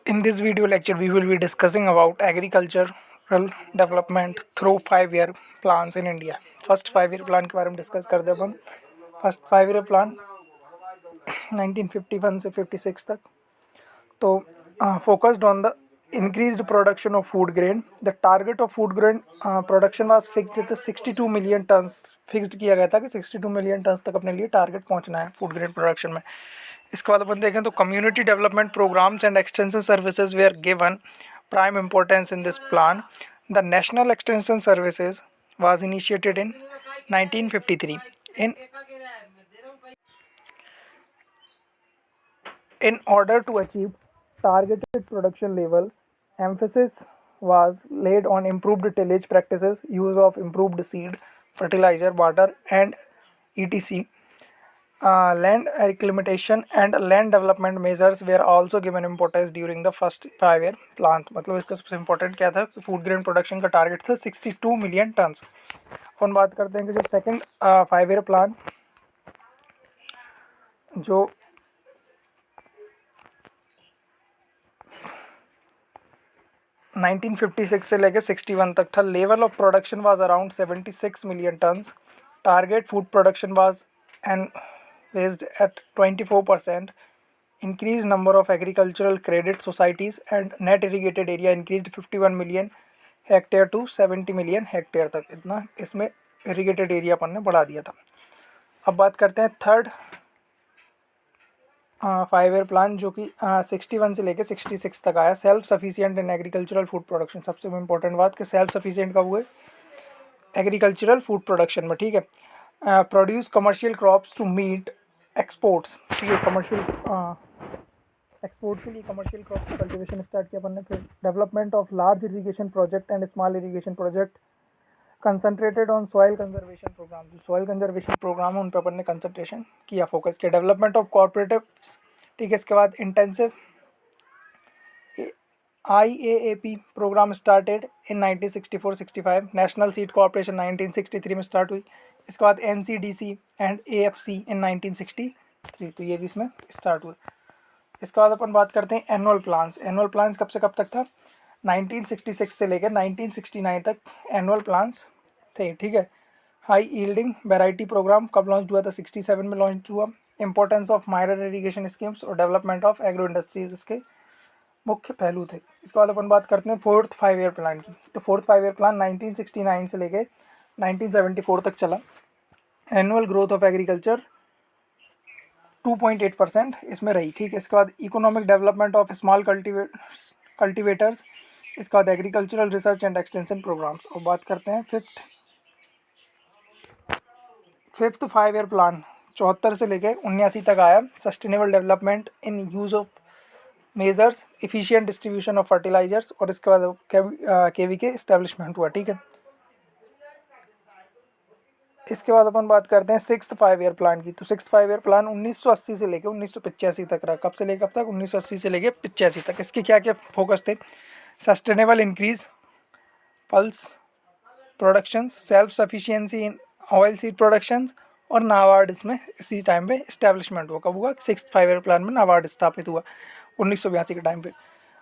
In this video lecture, we will be discussing about agricultural development through 5 year plans in India. First 5 year plan के बारे में discuss करते हैं अपन. First 5 year plan 1951 से 56 तक. तो focused on the increased production of food grain. The target of food grain production was fixed at 62 million tons. Fixed किया गया था कि 62 मिलियन टन्स तक अपने लिए टारगेट पहुंचना है फूड ग्रेन प्रोडक्शन में. इसके बाद अपन देखें तो community development programmes and extension services were given prime importance in this plan. The national extension services was initiated in 1953. In order to achieve targeted production level, emphasis was laid on improved tillage practices, use of improved seed, fertilizer, water, and etc. Land acclimatization and land development measures were also given importance during the first 5 year plan. मतलब इसका सबसे important क्या था कि food grain production का target था 62 million turns. अपन बात करते हैं कि जो सेकंड 5 year प्लान जो 1956 से लेकर 61 तक था. Level of production was around 76 million turns. Target food production was envisaged at 24%. Increased number of agricultural credit societies and net irrigated area increased 51 million hectare to 70 million hectare तक. इतना इसमें irrigated area अपन ने बढ़ा दिया था. अब बात करते हैं थर्ड 5 year प्लान जो कि 61 से लेके 66 तक आया. Self sufficient in agricultural food production. सबसे इम्पोर्टेंट बात कि सेल्फ सफिशिएंट कब हुए? एग्रीकल्चरल फूड प्रोडक्शन में. ठीक है. Produce commercial crops to meet exports. ठीक है. कमर्शियल एक्सपोर्ट के लिए कमर्शियल क्रॉप्स का कल्टिवेशन स्टार्ट किया अपन ने. फिर development of large irrigation project and small irrigation project concentrated on soil conservation programme. जो सॉइल कंजर्वेशन प्रोग्राम है उन पर अपन ने कंसंट्रेशन किया, फोकस किया. Development of cooperative. ठीक है. इसके बाद intensive IAAP programme started in 1964-65. National seed corporation 1963 में स्टार्ट हुई. इसके बाद NCDC एंड AFC इन 1963. तो ये भी इसमें स्टार्ट हुए. इसके बाद अपन बात करते हैं एनुअल प्लान्स. एनुअल प्लान्स कब से कब तक था? 1966 से लेकर 1969 तक एनुअल प्लान्स थे. ठीक है. हाई यील्डिंग वैरायटी प्रोग्राम कब लॉन्च हुआ था? 67 में लॉन्च हुआ. Importance of minor irrigation schemes और डेवलपमेंट ऑफ एग्रो इंडस्ट्रीज इसके मुख्य पहलू थे. इसके बाद अपन बात करते हैं फोर्थ 5 year प्लान की. तो फोर्थ 5 year प्लान 1969 से लेके 1974 तक चला. एनुअल ग्रोथ ऑफ एग्रीकल्चर 2.8% इसमें रही. ठीक है. इसके बाद economic development of small cultivators. इसके बाद agricultural research and extension programmes. और बात करते हैं फिफ्थ 5 year प्लान 74 से लेके 79 तक आया. Sustainable development in use of measures, efficient distribution of fertilisers. और इसके बाद KVK इस्टेब्लिशमेंट हुआ. ठीक है. इसके बाद अपन बात करते हैं सिक्स्थ 5 year प्लान की. तो सिक्स्थ 5 year प्लान 1980 से लेकर 1985 तक रहा. कब से लेकर कब तक? 1980 से लेकर 85 तक. इसके क्या क्या फोकस थे? Sustainable increase pulse production, self sufficiency in oil seed production और नाबार्ड इसमें इसी टाइम पे इस्टेब्लिशमेंट हुआ. कब हुआ? सिक्स्थ 5 year प्लान में नाबार्ड स्थापित हुआ 1982 के टाइम पे.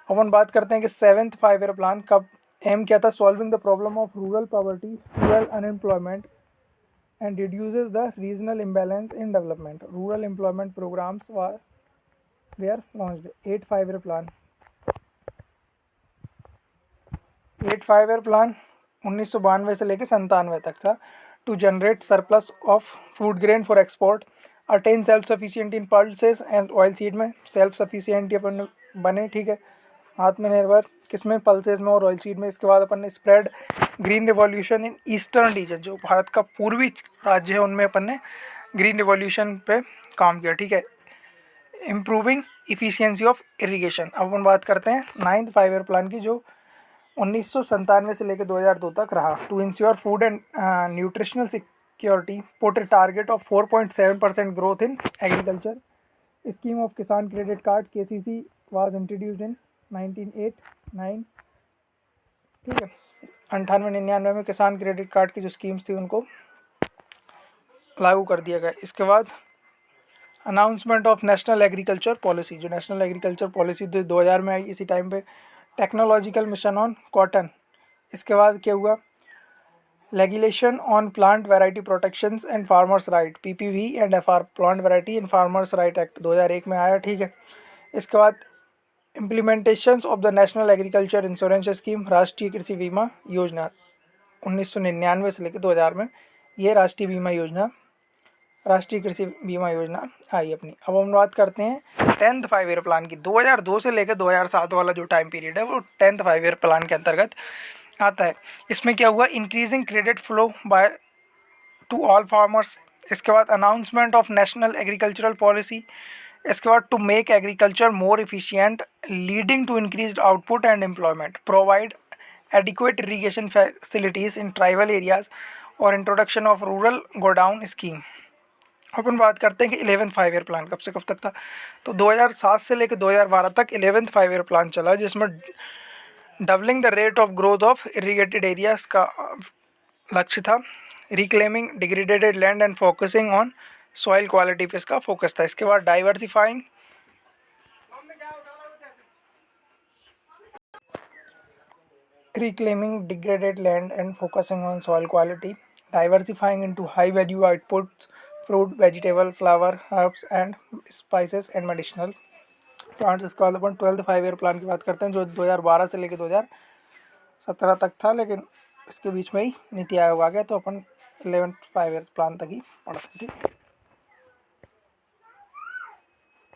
अपन बात करते हैं कि सेवेंथ 5 year प्लान कब एम क्या था? Solving the problem of rural poverty, rural unemployment and reduces the regional imbalance in development. Rural employment programs were launched. 8 5 year plan. 8 5 year plan 1992 से लेकर 97 तक था. To generate surplus of food grain for export, attain self sufficient in pulses and oil seed में self sufficient अपन बने. ठीक है. आत्मनिर्भर किसमें? पल्सेस में और ऑयल सीड में. इसके बाद अपन ने spread green revolution in eastern region. जो भारत का पूर्वी राज्य है उनमें अपन ने ग्रीन रिवॉल्यूशन पे काम किया. ठीक है. Improving efficiency of irrigation. अब अपन बात करते हैं नाइन्थ 5 year प्लान की जो 1997 से लेकर 2002 तक रहा. To ensure food and nutritional security put a target of 4.7% growth in agriculture. Scheme of Kisan credit card KCC was introduced in 1989. ठीक है. 98-99 में किसान क्रेडिट कार्ड की जो स्कीम्स थी उनको लागू कर दिया गया. इसके बाद announcement of national agriculture policy, जो नेशनल एग्रीकल्चर पॉलिसी 2000 में आई इसी टाइम पे। टेक्नोलॉजिकल मिशन ऑन कॉटन, इसके बाद क्या हुआ, legislation on plant variety protections and farmers right, PPV and FR, plant variety and farmers right act 2001 में आया, ठीक है। इसके बाद implementations of the national agriculture insurance scheme, राष्ट्रीय कृषि बीमा योजना 1999 से लेकर 2000 में ये राष्ट्रीय कृषि बीमा योजना आई अपनी। अब हम बात करते हैं 10th 5 ईयर प्लान की। 2002 से लेकर 2007 वाला जो टाइम पीरियड है वो 10th 5 ईयर प्लान के अंतर्गत आता है। इसमें क्या हुआ, increasing credit flow by to all farmers. इसके बाद announcement of national agricultural policy. इसके बाद to make agriculture more efficient leading to increased output and employment, provide adequate irrigation facilities in tribal areas और introduction of rural godown scheme. अपन बात करते हैं कि 11th 5 ईयर प्लान कब से कब तक था। तो 2007 से लेकर 2012 तक 11th 5 ईयर प्लान चला, जिसमें doubling the rate of growth of irrigated areas का लक्ष्य था। Reclaiming degraded land and focusing on soil quality पे इसका फोकस था। इसके बाद diversifying reclaiming degraded land and focusing on soil quality, diversifying into high value outputs, fruit, vegetable, flower, herbs and spices and medicinal plants। इसके बाद अपन 12th 5 year plan की बात करते हैं, जो 2012 से लेकर 2017 तक था, लेकिन इसके बीच में ही नीति आयोग आ गया, तो अपन 11th 5 ईयर प्लान तक ही पढ़ते हैं, ठीक।